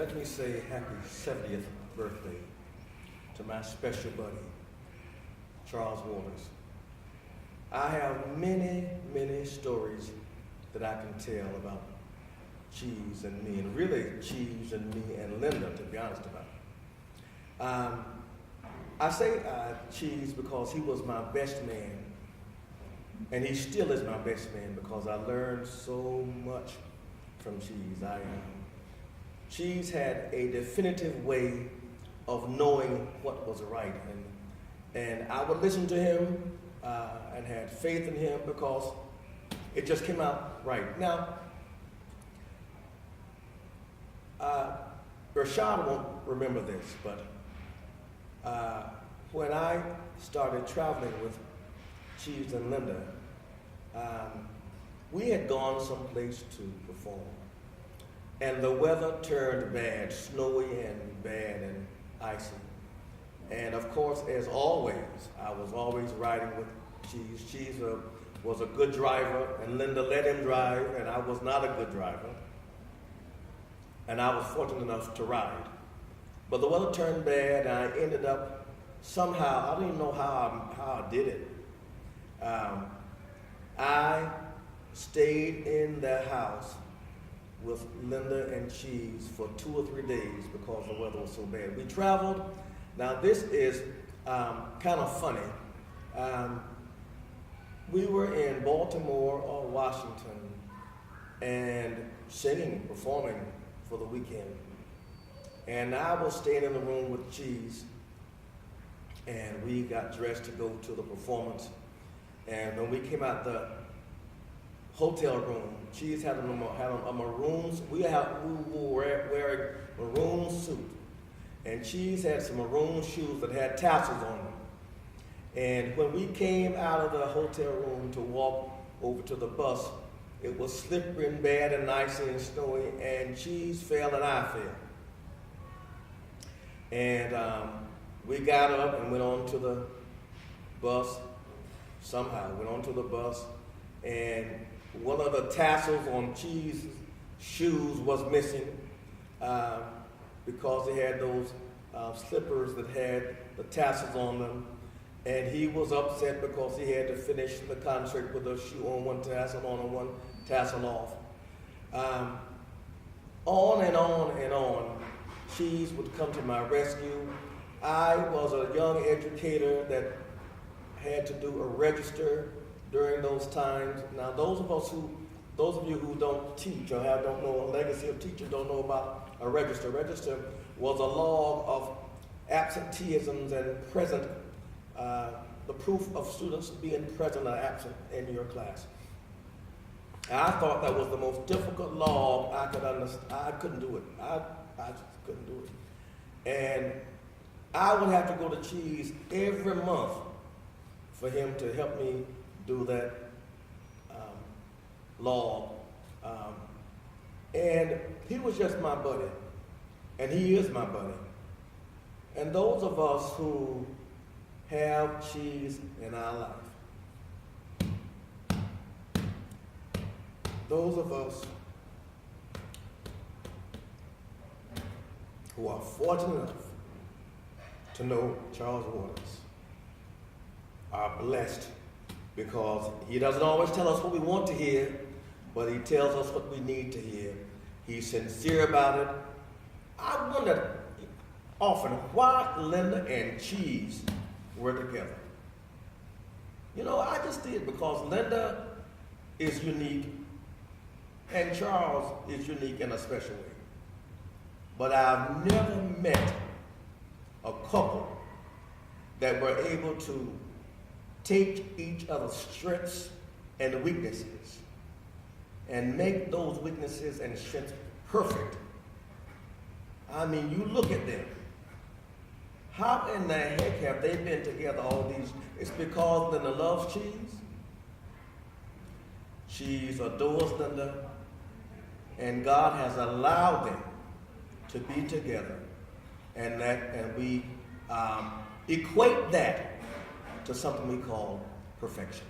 Let me say happy 70th birthday to my special buddy, Charles Waters. I have many, many stories that I can tell about Cheese and me, and really Cheese and me and Linda, to be honest about it. I say Cheese because he was my best man, and he still is my best man because I learned so much from Cheese. Cheese had a definitive way of knowing what was right, and I would listen to him and had faith in him because it just came out right. Now, Rashad won't remember this, but when I started traveling with Cheese and Linda, we had gone someplace to perform. And the weather turned bad, snowy and bad and icy. And of course, as always, I was always riding with Cheese. Cheese was a good driver, and Linda let him drive, and I was not a good driver. And I was fortunate enough to ride. But the weather turned bad, and I ended up somehow, I don't even know how I did it. I stayed in their house with Linda and Cheese for 2 or 3 days because the weather was so bad. We traveled. Now this is kind of funny. We were in Baltimore or Washington and singing, performing for the weekend. And I was staying in the room with Cheese, and we got dressed to go to the performance. And when we came out the hotel room, Cheese had a maroon, we were wearing maroon suit. And Cheese had some maroon shoes that had tassels on them. And when we came out of the hotel room to walk over to the bus, it was slippery and bad and icy and snowy, and Cheese fell and I fell. And we got up and went on to the bus, somehow went on to the bus, and one of the tassels on Cheese's shoes was missing because they had those slippers that had the tassels on them. And he was upset because he had to finish the concert with a shoe on one tassel on and one tassel off. On and on and on, Cheese would come to my rescue. I was a young educator that had to do a register during those times. Now, those of you who don't teach or don't know a legacy of teachers don't know about a register. A register was a log of absenteeisms and present, the proof of students being present or absent in your class. And I thought that was the most difficult log I could understand. I couldn't do it. I just couldn't do it. And I would have to go to Cheese every month for him to help me do that log. And he was just my buddy. And he is my buddy. And those of us who have Cheese in our life, those of us who are fortunate enough to know Charles Waters are blessed because he doesn't always tell us what we want to hear, but he tells us what we need to hear. He's sincere about it. I wonder often why Linda and Cheese were together. You know, I just did because Linda is unique and Charles is unique in a special way. But I've never met a couple that were able to take each other's strengths and weaknesses and make those weaknesses and strengths perfect. I mean, you look at them. How in the heck have they been together all these? It's because Linda loves Cheese. Cheese adores Linda. And God has allowed them to be together. And we equate that to something we call perfection.